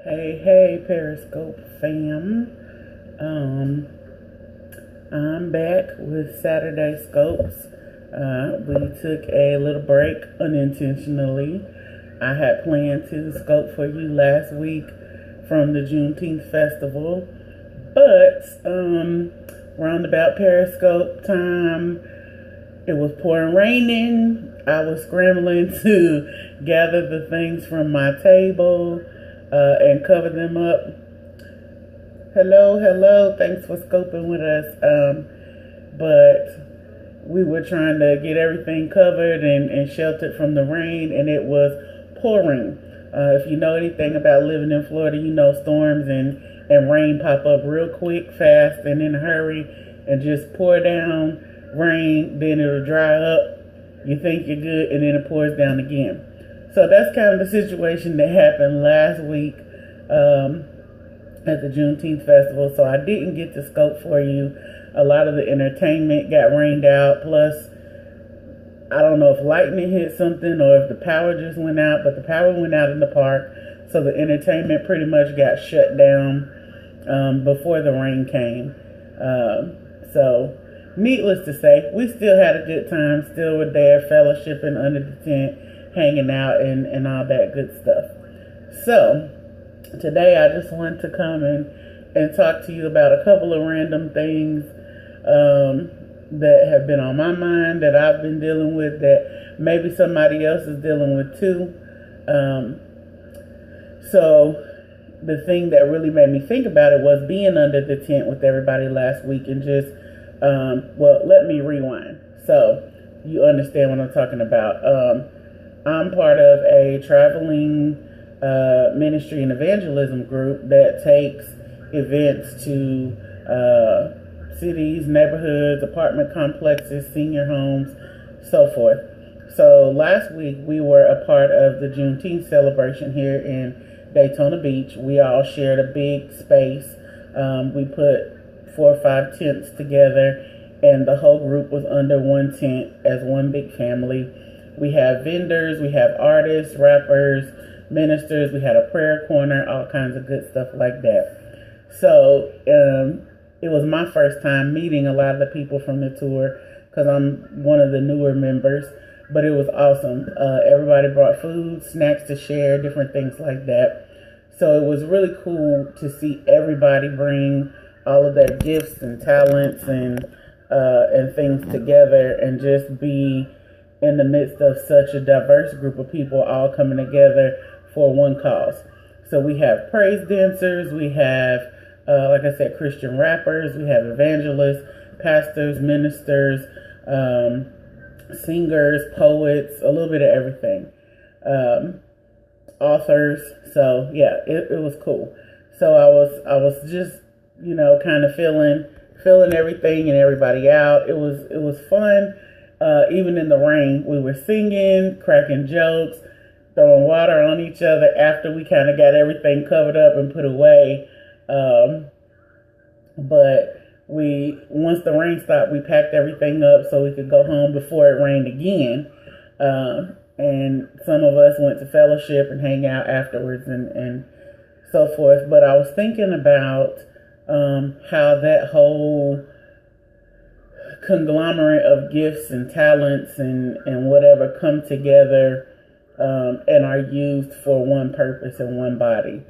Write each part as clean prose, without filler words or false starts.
Hey, Periscope fam. Um, I'm back with Saturday Scopes. We took a little break unintentionally. I had planned to scope for you last week from the Juneteenth festival, but round about Periscope time, it was pouring raining. I was scrambling to gather the things from my table and cover them up. Hello. Thanks for scoping with us. But we were trying to get everything covered and sheltered from the rain, and it was pouring. If you know anything about living in Florida, you know storms and rain pop up real quick, fast, and in a hurry, and just pour down rain, then it'll dry up. You think you're good, and then it pours down again. So that's kind of the situation that happened last week at the Juneteenth festival. So I didn't get to scope for you. A lot of the entertainment got rained out. Plus, I don't know if lightning hit something or if the power just went out, but the power went out in the park. So the entertainment pretty much got shut down before the rain came. So needless to say, we still had a good time, still were there fellowshipping under the tent, hanging out and all that good stuff. So today I just want to come and talk to you about a couple of random things that have been on my mind, that I've been dealing with, that maybe somebody else is dealing with too. So the thing that really made me think about it was being under the tent with everybody last week and just, let me rewind so you understand what I'm talking about. I'm part of a traveling ministry and evangelism group that takes events to cities, neighborhoods, apartment complexes, senior homes, so forth. So last week we were a part of the Juneteenth celebration here in Daytona Beach. We all shared a big space. We put 4 or 5 tents together, and the whole group was under one tent as one big family. We have vendors, we have artists, rappers, ministers, we had a prayer corner, all kinds of good stuff like that. So it was my first time meeting a lot of the people from the tour because I'm one of the newer members, but it was awesome. Everybody brought food, snacks to share, different things like that. So it was really cool to see everybody bring all of their gifts and talents and things together and just be in the midst of such a diverse group of people all coming together for one cause. So we have praise dancers, we have, like I said, Christian rappers, we have evangelists, pastors, ministers, singers, poets, a little bit of everything, authors. So yeah, it was cool. So I was just, kind of feeling everything and everybody out. It was fun. Even in the rain, we were singing, cracking jokes, throwing water on each other after we kind of got everything covered up and put away. But once the rain stopped, we packed everything up so we could go home before it rained again. And some of us went to fellowship and hang out afterwards and so forth. But I was thinking about how that whole conglomerate of gifts and talents and whatever come together and are used for one purpose and one body.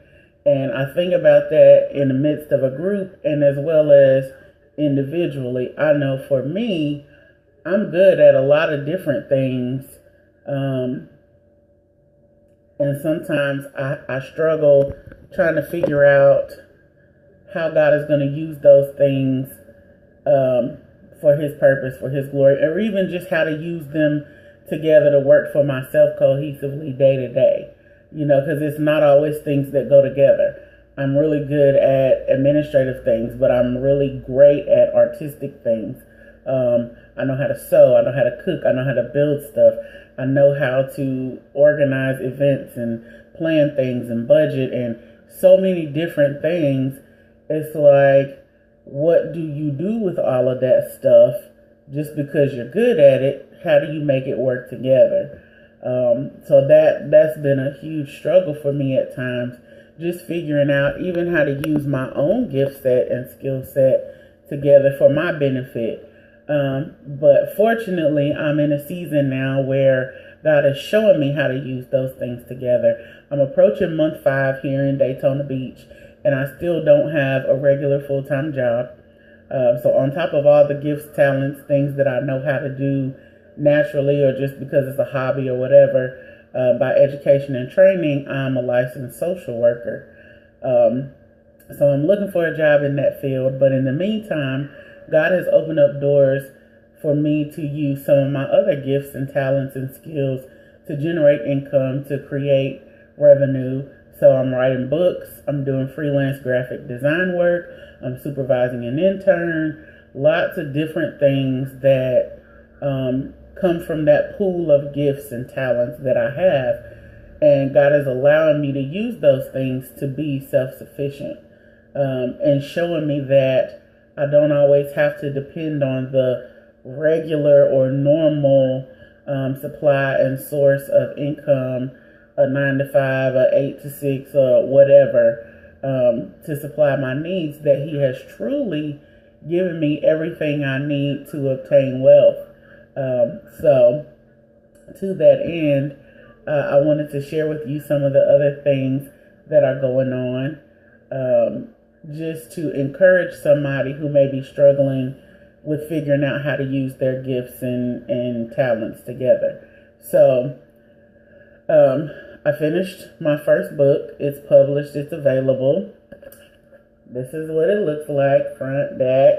And I think about that in the midst of a group and as well as individually. I know for me, I'm good at a lot of different things. And sometimes I struggle trying to figure out how God is going to use those things for his purpose, for his glory, or even just how to use them together to work for myself cohesively day to day. Because it's not always things that go together. I'm really good at administrative things, but I'm really great at artistic things. I know how to sew, I know how to cook, I know how to build stuff. I know how to organize events and plan things and budget and so many different things. It's like, what do you do with all of that stuff just because you're good at it? How do you make it work together? So that's been a huge struggle for me at times, just figuring out even how to use my own gift set and skill set together for my benefit. But fortunately, I'm in a season now where God is showing me how to use those things together. I'm approaching month 5 here in Daytona Beach, and I still don't have a regular full-time job. So on top of all the gifts, talents, things that I know how to do naturally or just because it's a hobby or whatever, by education and training, I'm a licensed social worker. So I'm looking for a job in that field. But in the meantime, God has opened up doors for me to use some of my other gifts and talents and skills to generate income, to create revenue. So I'm writing books, I'm doing freelance graphic design work, I'm supervising an intern, lots of different things that come from that pool of gifts and talents that I have. And God is allowing me to use those things to be self-sufficient, and showing me that I don't always have to depend on the regular or normal supply and source of income, a 9 to 5, a 8 to 6, or whatever, to supply my needs, that He has truly given me everything I need to obtain wealth. So to that end, I wanted to share with you some of the other things that are going on, just to encourage somebody who may be struggling with figuring out how to use their gifts and talents together. So I finished my first book. It's published. It's available. This is what it looks like, front, back.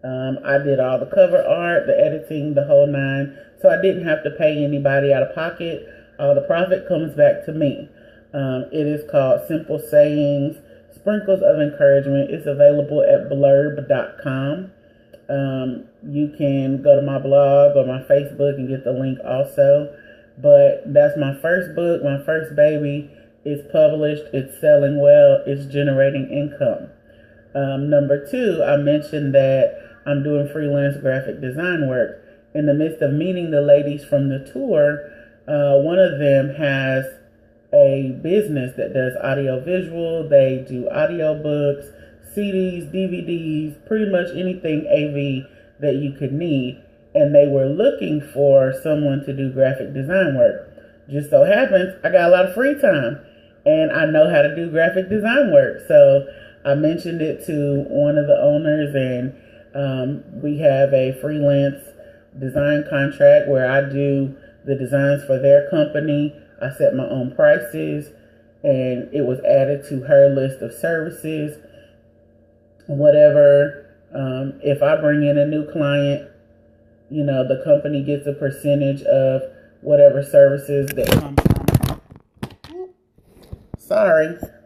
I did all the cover art, the editing, the whole 9. So I didn't have to pay anybody out of pocket. All the profit comes back to me. It is called Simple Sayings, Sprinkles of Encouragement. It's available at blurb.com. You can go to my blog or my Facebook and get the link also. But that's my first book, my first baby. It's published, it's selling well, it's generating income. Number 2, I mentioned that I'm doing freelance graphic design work. In the midst of meeting the ladies from the tour, one of them has a business that does audio visual. They do audiobooks, CDs, DVDs, pretty much anything AV that you could need. And they were looking for someone to do graphic design work. Just so happens, I got a lot of free time and I know how to do graphic design work. So I mentioned it to one of the owners, and we have a freelance design contract where I do the designs for their company. I set my own prices, and it was added to her list of services. Whatever, if I bring in a new client, you know, the company gets a percentage of whatever services that come from,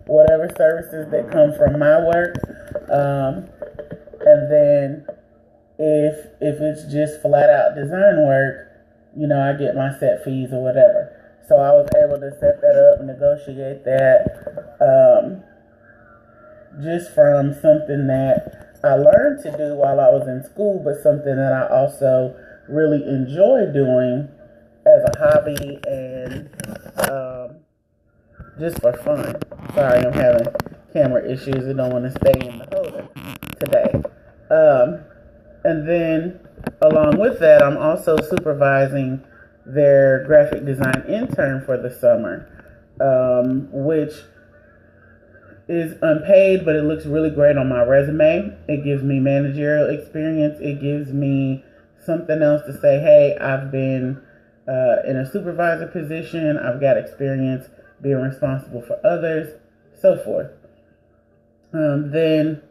whatever services that come from my work. And then if it's just flat out design work, you know, I get my set fees or whatever. So I was able to set that up and negotiate that, just from something that I learned to do while I was in school, but something that I also really enjoy doing as a hobby and just for fun. Sorry, I'm having camera issues. I don't want to stay in the holder today. And then along with that, I'm also supervising their graphic design intern for the summer, which is unpaid, but it looks really great on my resume. It gives me managerial experience. It gives me something else to say, hey, I've been in a supervisor position. I've got experience being responsible for others, so forth. Then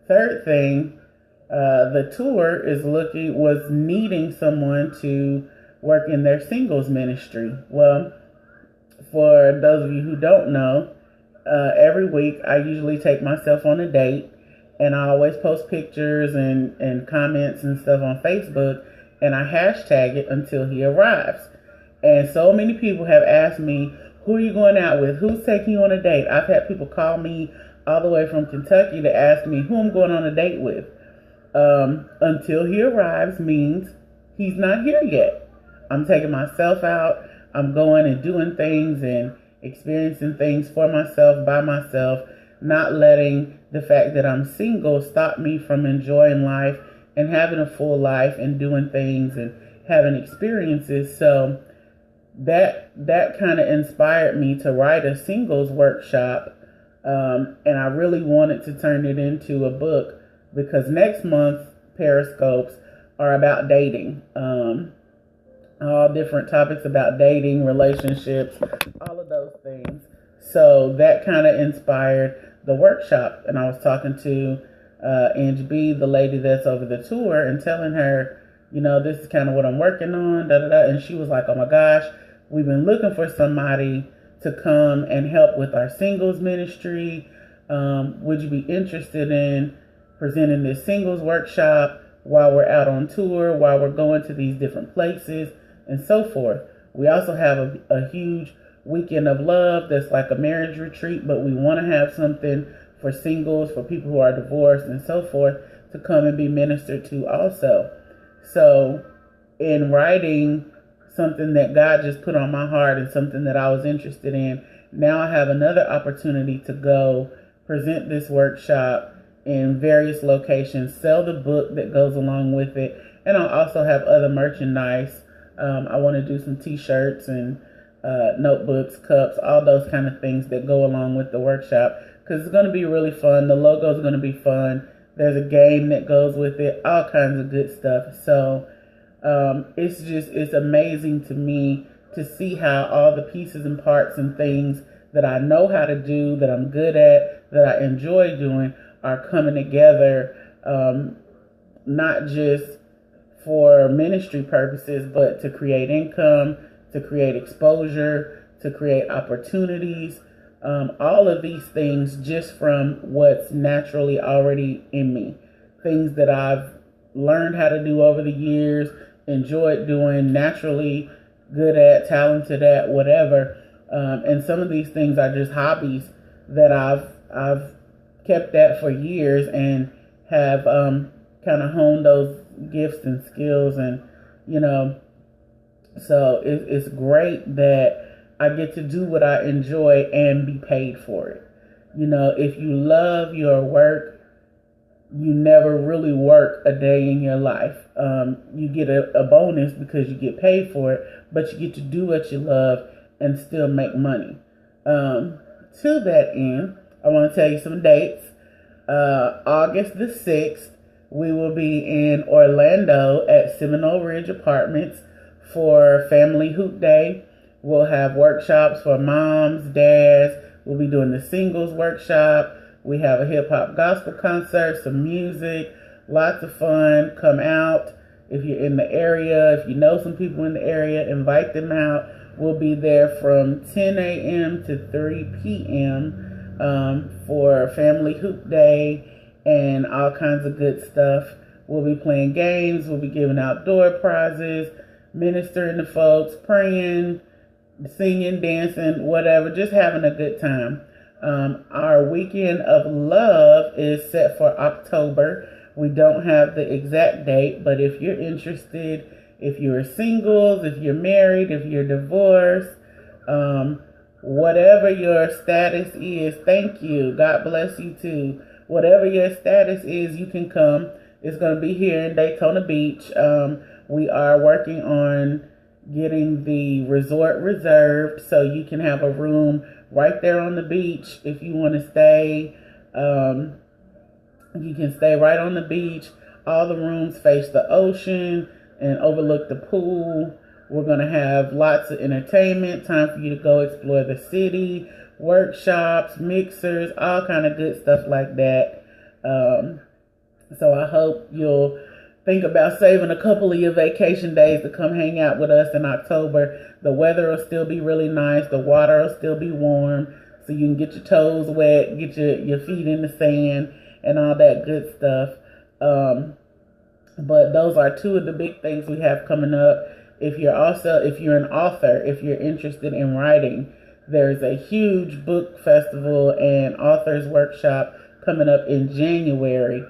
third thing, the tour was needing someone to work in their singles ministry. Well, for those of you who don't know, every week I usually take myself on a date, and I always post pictures and comments and stuff on Facebook, and I hashtag it until he arrives. And so many people have asked me, who are you going out with? Who's taking you on a date? I've had people call me all the way from Kentucky to ask me who I'm going on a date with. Until he arrives means he's not here yet. I'm taking myself out. I'm going and doing things and experiencing things for myself, by myself, not letting the fact that I'm single stop me from enjoying life and having a full life and doing things and having experiences. So that kind of inspired me to write a singles workshop. And I really wanted to turn it into a book because next month Periscopes are about dating. All different topics about dating, relationships, all of those things. So that kind of inspired the workshop. And I was talking to Angie B, the lady that's over the tour, and telling her, this is kind of what I'm working on, da da da. And she was like, oh my gosh, we've been looking for somebody to come and help with our singles ministry. Would you be interested in presenting this singles workshop while we're out on tour, while we're going to these different places, and so forth? We also have a huge weekend of love that's like a marriage retreat, but we want to have something for singles, for people who are divorced and so forth, to come and be ministered to also. So in writing something that God just put on my heart and something that I was interested in, now I have another opportunity to go present this workshop in various locations, sell the book that goes along with it, and I'll also have other merchandise. I want to do some t-shirts and notebooks, cups, all those kind of things that go along with the workshop, because it's going to be really fun. The logo is going to be fun. There's a game that goes with it, all kinds of good stuff. So it's amazing to me to see how all the pieces and parts and things that I know how to do, that I'm good at, that I enjoy doing, are coming together, not just for ministry purposes, but to create income, to create exposure, to create opportunities, all of these things just from what's naturally already in me. Things that I've learned how to do over the years, enjoyed doing, naturally good at, talented at, whatever. And some of these things are just hobbies that I've kept at for years and have kind of honed those gifts and skills. And so it's great that I get to do what I enjoy and be paid for it. If you love your work, you never really work a day in your life. You get a bonus because you get paid for it, but you get to do what you love and still make money. To that end, I want to tell you some dates. August the 6th, we will be in Orlando at Seminole Ridge Apartments for Family Hoop Day. We'll have workshops for moms, dads. We'll be doing the singles workshop. We have a hip-hop gospel concert, some music, lots of fun. Come out. If you're in the area, if you know some people in the area, invite them out. We'll be there from 10 a.m. to 3 p.m. For Family Hoop Day and all kinds of good stuff. We'll be playing games. We'll be giving out door prizes, ministering to folks, praying, singing, dancing, whatever, just having a good time. Our weekend of love is set for October. We don't have the exact date, but if you're interested, if you're singles, if you're married, if you're divorced, whatever your status is, thank you. God bless you too. Whatever your status is, you can come. It's going to be here in Daytona Beach. We are working on getting the resort reserved so you can have a room right there on the beach. If you want to stay, you can stay right on the beach. All the rooms face the ocean and overlook the pool. We're going to have lots of entertainment, time for you to go explore the city, workshops, mixers, all kind of good stuff like that. So I hope you'll think about saving a couple of your vacation days to come hang out with us in October. The weather will still be really nice. The water will still be warm, so you can get your toes wet, get your feet in the sand, and all that good stuff. But those are two of the big things we have coming up. If you're an author, if you're interested in writing, there's a huge book festival and authors workshop coming up in January,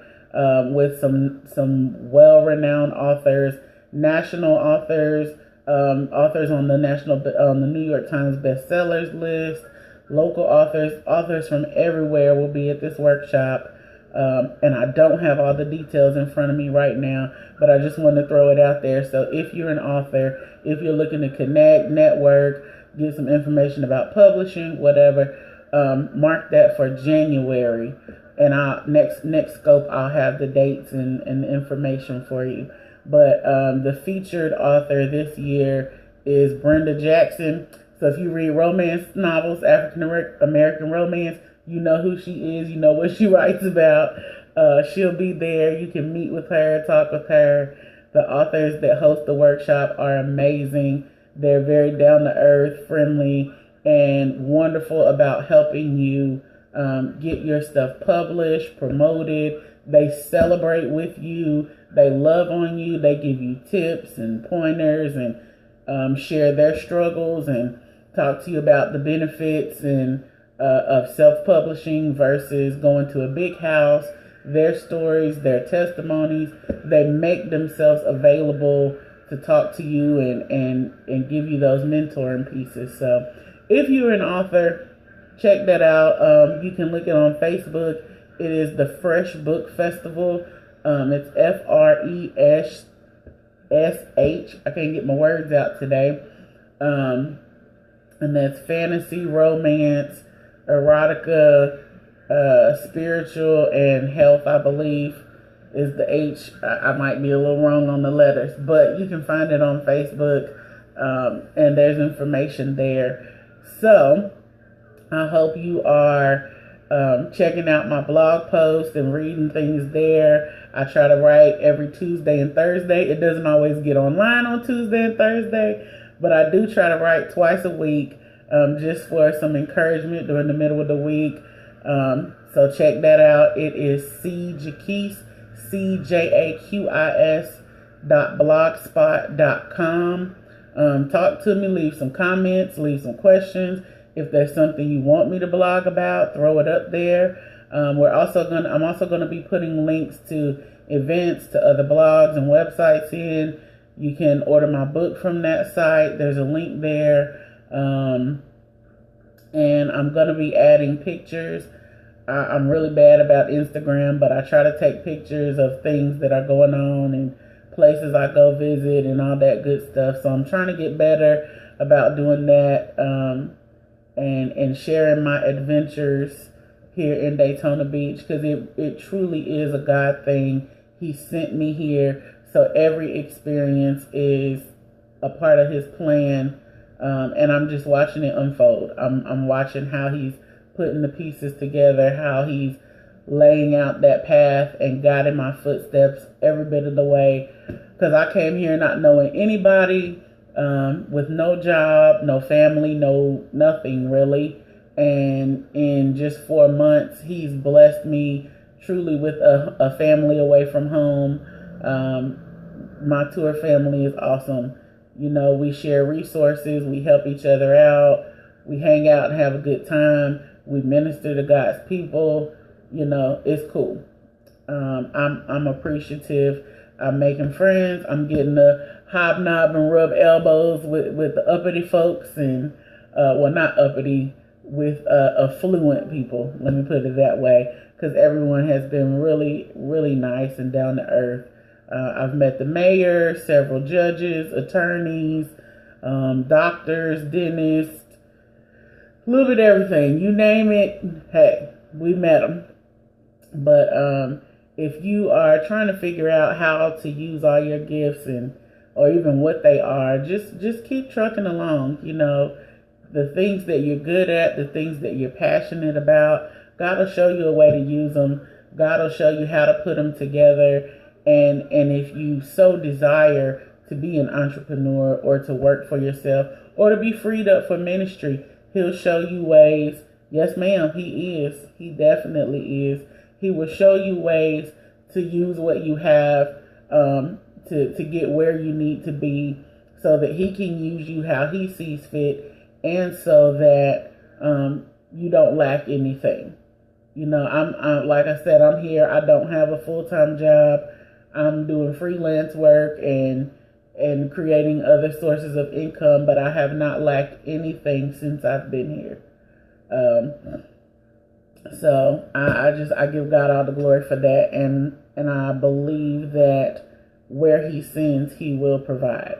with some well-renowned authors, national authors, authors on the New York Times bestsellers list, local authors from everywhere will be at this workshop. And I don't have all the details in front of me right now, but I just want to throw it out there. So if you're an author, if you're looking to connect, network, get some information about publishing, whatever, mark that for January. And next scope, I'll have the dates and the information for you. But the featured author this year is Brenda Jackson. So if you read romance novels, African American romance, you know who she is. You know what she writes about. She'll be there. You can meet with her, talk with her. The authors that host the workshop are amazing. They're very down to earth, friendly, and wonderful about helping you get your stuff published, promoted. They celebrate with you. They love on you. They give you tips and pointers and share their struggles and talk to you about the benefits and of self-publishing versus going to a big house. Their stories, their testimonies, they make themselves available to talk to you and give you those mentoring pieces. So if you're an author, check that out. You can look it on Facebook. It is the Fresh Book Festival. It's FRESH. I can't get my words out today. And that's fantasy, romance, erotica, spiritual, and health, I believe, is the H. I might be a little wrong on the letters, but you can find it on Facebook, and there's information there. So I hope you are checking out my blog post and reading things there. I try to write every Tuesday and Thursday. It doesn't always get online on Tuesday and Thursday, but I do try to write twice a week, just for some encouragement during the middle of the week. So check that out. It is CJAQUIS, CJAQUIS.blogspot.com. Talk to me, leave some comments, leave some questions. If there's something you want me to blog about, throw it up there. I'm also gonna be putting links to events, to other blogs and websites in. You can order my book from that site. There's a link there. And I'm going to be adding pictures. I'm really bad about Instagram, but I try to take pictures of things that are going on and places I go visit and all that good stuff. So I'm trying to get better about doing that, and sharing my adventures here in Daytona Beach, because it truly is a God thing. He sent me here, so every experience is a part of his plan. And I'm just watching it unfold. I'm watching how he's putting the pieces together, how he's laying out that path and guiding my footsteps every bit of the way. Because I came here not knowing anybody, with no job, no family, no nothing really. And in just 4 months, he's blessed me truly with a family away from home. My tour family is awesome. You know, we share resources, we help each other out, we hang out and have a good time, we minister to God's people. You know, it's cool. I'm appreciative. I'm making friends. I'm getting to hobnob and rub elbows with the uppity folks, and well, not uppity, with affluent people. Let me put it that way, because everyone has been really, really nice and down to earth. I've met the mayor, several judges, attorneys, doctors, dentists, a little bit of everything. You name it, hey, we met them. But if you are trying to figure out how to use all your gifts or even what they are, just keep trucking along. You know, the things that you're good at, the things that you're passionate about, God will show you a way to use them. God will show you how to put them together. And if you so desire to be an entrepreneur or to work for yourself or to be freed up for ministry, he'll show you ways. Yes, ma'am, he is. He definitely is. He will show you ways to use what you have to get where you need to be, so that he can use you how he sees fit, and so that you don't lack anything. You know, I'm like I said, I'm here. I don't have a full-time job. I'm doing freelance work, and and creating other sources of income, but I have not lacked anything since I've been here. So I give God all the glory for that, and I believe that where He sends, He will provide.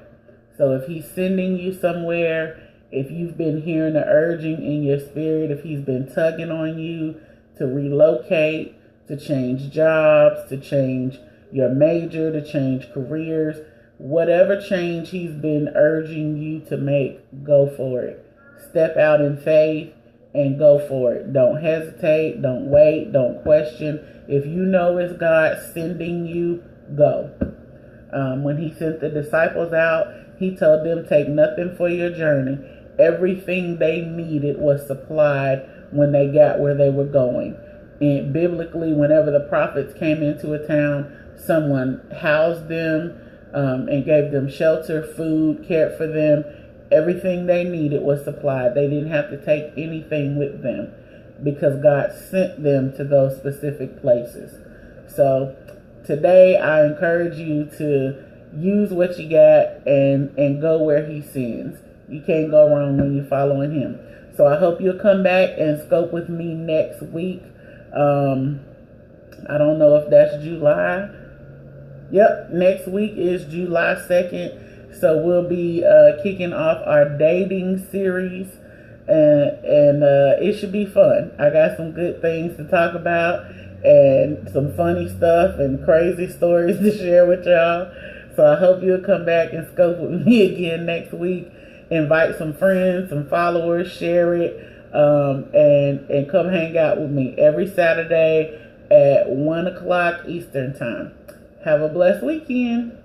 So if He's sending you somewhere, if you've been hearing the urging in your spirit, if He's been tugging on you to relocate, to change jobs, to change your major, to change careers, whatever change He's been urging you to make, go for it. Step out in faith and go for it. Don't hesitate. Don't wait. Don't question. If you know it's God sending you, go. When He sent the disciples out, He told them, take nothing for your journey. Everything they needed was supplied when they got where they were going. And biblically, whenever the prophets came into a town, someone housed them and gave them shelter, food, cared for them. Everything they needed was supplied. They didn't have to take anything with them because God sent them to those specific places. So today I encourage you to use what you got and go where He sends. You can't go wrong when you're following Him. So I hope you'll come back and scope with me next week. I don't know if that's July. Yep, next week is July 2nd. So we'll be kicking off our dating series, and it should be fun. I got some good things to talk about and some funny stuff and crazy stories to share with y'all. So I hope you'll come back and scope with me again next week. Invite some friends, some followers, share it, and come hang out with me every Saturday at 1 o'clock Eastern Time. Have a blessed weekend.